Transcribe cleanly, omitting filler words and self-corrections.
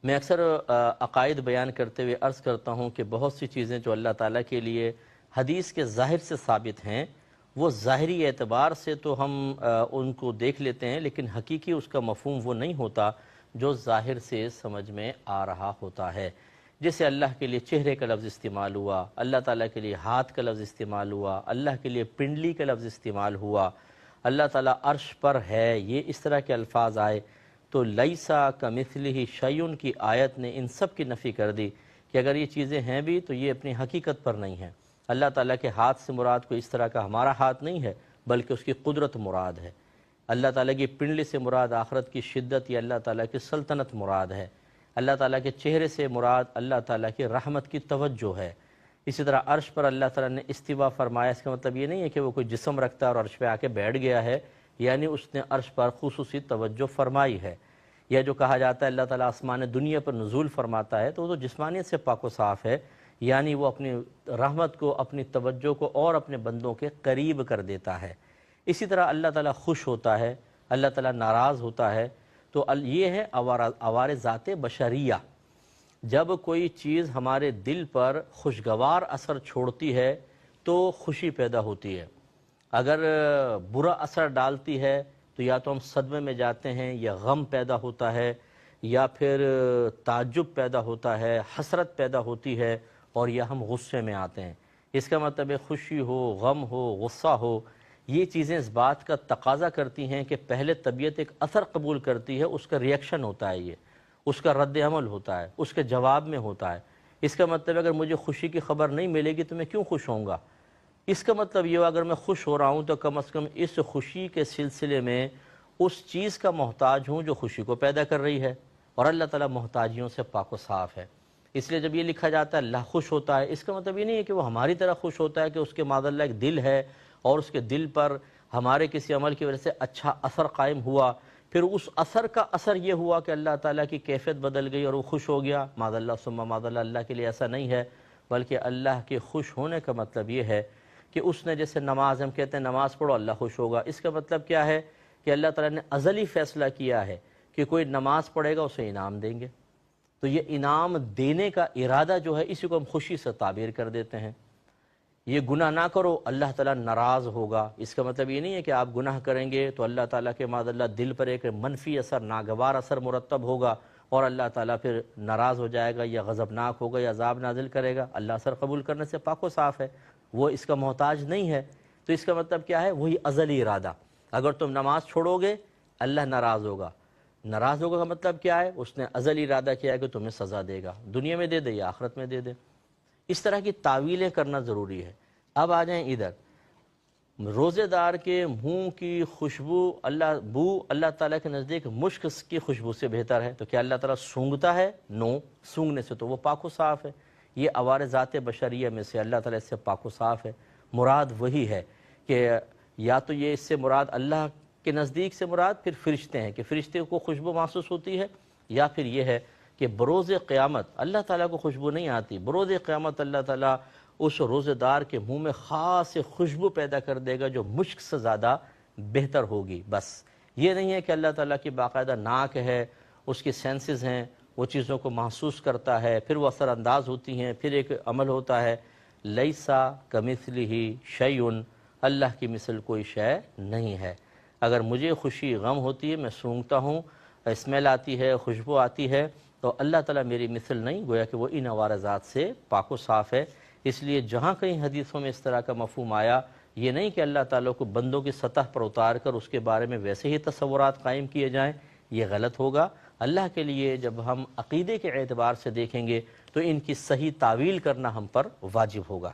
میں اکثر عقائد بیان کرتے ہوئے عرض کرتا ہوں کہ بہت سی چیزیں جو اللہ تعالیٰ کے لیے حدیث کے ظاہر سے ثابت ہیں، وہ ظاہری اعتبار سے تو ہم ان کو دیکھ لیتے ہیں، لیکن حقیقی اس کا مفہوم وہ نہیں ہوتا جو ظاہر سے سمجھ میں آ رہا ہوتا ہے۔ جیسے اللہ کے لیے چہرے کا لفظ استعمال ہوا، اللہ تعالیٰ کے لیے ہاتھ کا لفظ استعمال ہوا، اللہ کے لیے پنڈلی کا لفظ استعمال ہوا، اللہ تعالیٰ عرش پر ہے، یہ اس طرح کے الفاظ آئے تو لیسا کمثلہ شیء کی آیت نے ان سب کی نفی کر دی کہ اگر یہ چیزیں ہیں بھی تو یہ اپنی حقیقت پر نہیں ہیں۔ اللہ تعالیٰ کے ہاتھ سے مراد کوئی اس طرح کا ہمارا ہاتھ نہیں ہے، بلکہ اس کی قدرت مراد ہے۔ اللہ تعالیٰ کی پنڈلی سے مراد آخرت کی شدت یا اللہ تعالیٰ کی سلطنت مراد ہے۔ اللہ تعالیٰ کے چہرے سے مراد اللہ تعالیٰ کی رحمت کی توجہ ہے۔ اسی طرح عرش پر اللہ تعالیٰ نے استوا فرمایا، اس کا مطلب یہ نہیں ہے کہ وہ کوئی جسم رکھتا ہے اور عرش پہ آ کے بیٹھ گیا ہے، یعنی اس نے عرش پر خصوصی توجہ فرمائی ہے۔ یا جو کہا جاتا ہے اللہ تعالیٰ آسمان دنیا پر نزول فرماتا ہے، تو وہ تو جسمانیت سے پاک و صاف ہے، یعنی وہ اپنی رحمت کو، اپنی توجہ کو اور اپنے بندوں کے قریب کر دیتا ہے۔ اسی طرح اللہ تعالیٰ خوش ہوتا ہے، اللہ تعالیٰ ناراض ہوتا ہے، تو یہ ہے عوارض ذات بشریہ۔ جب کوئی چیز ہمارے دل پر خوشگوار اثر چھوڑتی ہے تو خوشی پیدا ہوتی ہے، اگر برا اثر ڈالتی ہے تو یا تو ہم صدمے میں جاتے ہیں، یا غم پیدا ہوتا ہے، یا پھر تعجب پیدا ہوتا ہے، حسرت پیدا ہوتی ہے، اور یا ہم غصے میں آتے ہیں۔ اس کا مطلب ہے خوشی ہو، غم ہو، غصہ ہو، یہ چیزیں اس بات کا تقاضا کرتی ہیں کہ پہلے طبیعت ایک اثر قبول کرتی ہے، اس کا ریئیکشن ہوتا ہے، یہ اس کا رد عمل ہوتا ہے، اس کے جواب میں ہوتا ہے۔ اس کا مطلب اگر مجھے خوشی کی خبر نہیں ملے گی تو میں کیوں خوش ہوں گا؟ اس کا مطلب یہ ہو اگر میں خوش ہو رہا ہوں تو کم از کم اس خوشی کے سلسلے میں اس چیز کا محتاج ہوں جو خوشی کو پیدا کر رہی ہے، اور اللہ تعالیٰ محتاجیوں سے پاک و صاف ہے۔ اس لیے جب یہ لکھا جاتا ہے اللہ خوش ہوتا ہے، اس کا مطلب یہ نہیں ہے کہ وہ ہماری طرح خوش ہوتا ہے کہ اس کے معاذ اللہ ایک دل ہے اور اس کے دل پر ہمارے کسی عمل کی وجہ سے اچھا اثر قائم ہوا، پھر اس اثر کا اثر یہ ہوا کہ اللہ تعالیٰ کی کیفیت بدل گئی اور وہ خوش ہو گیا۔ معاذ اللہ ثم معاذ اللہ، اللہ کے لیے ایسا نہیں ہے، بلکہ اللہ کے خوش ہونے کا مطلب یہ ہے کہ اس نے جیسے نماز، ہم کہتے ہیں نماز پڑھو اللہ خوش ہوگا، اس کا مطلب کیا ہے کہ اللہ تعالیٰ نے ازلی فیصلہ کیا ہے کہ کوئی نماز پڑھے گا اسے انعام دیں گے، تو یہ انعام دینے کا ارادہ جو ہے اسی کو ہم خوشی سے تعبیر کر دیتے ہیں۔ یہ گناہ نہ کرو اللہ تعالیٰ ناراض ہوگا، اس کا مطلب یہ نہیں ہے کہ آپ گناہ کریں گے تو اللہ تعالیٰ کے معاذ اللہ دل پر ایک منفی اثر، ناگوار اثر مرتب ہوگا اور اللہ تعالیٰ پھر ناراض ہو جائے گا یا غضبناک ہوگا یا عذاب نازل کرے گا۔ اللہ اثر قبول کرنے سے پاک و صاف ہے، وہ اس کا محتاج نہیں ہے۔ تو اس کا مطلب کیا ہے؟ وہی ازلی ارادہ، اگر تم نماز چھوڑو گے اللہ ناراض ہوگا۔ ناراض ہوگا کا مطلب کیا ہے؟ اس نے ازلی ارادہ کیا ہے کہ تمہیں سزا دے گا، دنیا میں دے دے یا آخرت میں دے دے۔ اس طرح کی تعویلیں کرنا ضروری ہے۔ اب آ جائیں ادھر، روزے دار کے منہ کی خوشبو، اللہ تعالیٰ کے نزدیک مشک کی خوشبو سے بہتر ہے، تو کیا اللہ تعالیٰ سونگتا ہے؟ نو، سونگنے سے تو وہ پاک و صاف ہے۔ یہ عوارض ذات بشریہ میں سے اللہ تعالیٰ اس سے پاک و صاف ہے۔ مراد وہی ہے کہ یا تو یہ اس سے مراد اللہ کے نزدیک سے مراد پھر فرشتے ہیں کہ فرشتے کو خوشبو محسوس ہوتی ہے، یا پھر یہ ہے کہ بروز قیامت اللہ تعالیٰ کو خوشبو نہیں آتی، بروز قیامت اللہ تعالیٰ اس روزے دار کے منہ میں خاص خوشبو پیدا کر دے گا جو مشک سے زیادہ بہتر ہوگی۔ بس یہ نہیں ہے کہ اللہ تعالیٰ کی باقاعدہ ناک ہے، اس کی سینسز ہیں، وہ چیزوں کو محسوس کرتا ہے، پھر وہ اثر انداز ہوتی ہیں، پھر ایک عمل ہوتا ہے۔ لیسا کمثلہ شیء، اللہ کی مثل کوئی شے نہیں ہے۔ اگر مجھے خوشی غم ہوتی ہے، میں سونگتا ہوں، اسمیل آتی ہے، خوشبو آتی ہے، تو اللہ تعالیٰ میری مثل نہیں، گویا کہ وہ ان عوارضات سے پاک و صاف ہے۔ اس لیے جہاں کہیں حدیثوں میں اس طرح کا مفہوم آیا، یہ نہیں کہ اللہ تعالیٰ کو بندوں کی سطح پر اتار کر اس کے بارے میں ویسے ہی تصورات قائم کیے جائیں، یہ غلط ہوگا۔ اللہ کے لیے جب ہم عقیدے کے اعتبار سے دیکھیں گے تو ان کی صحیح تعویل کرنا ہم پر واجب ہوگا۔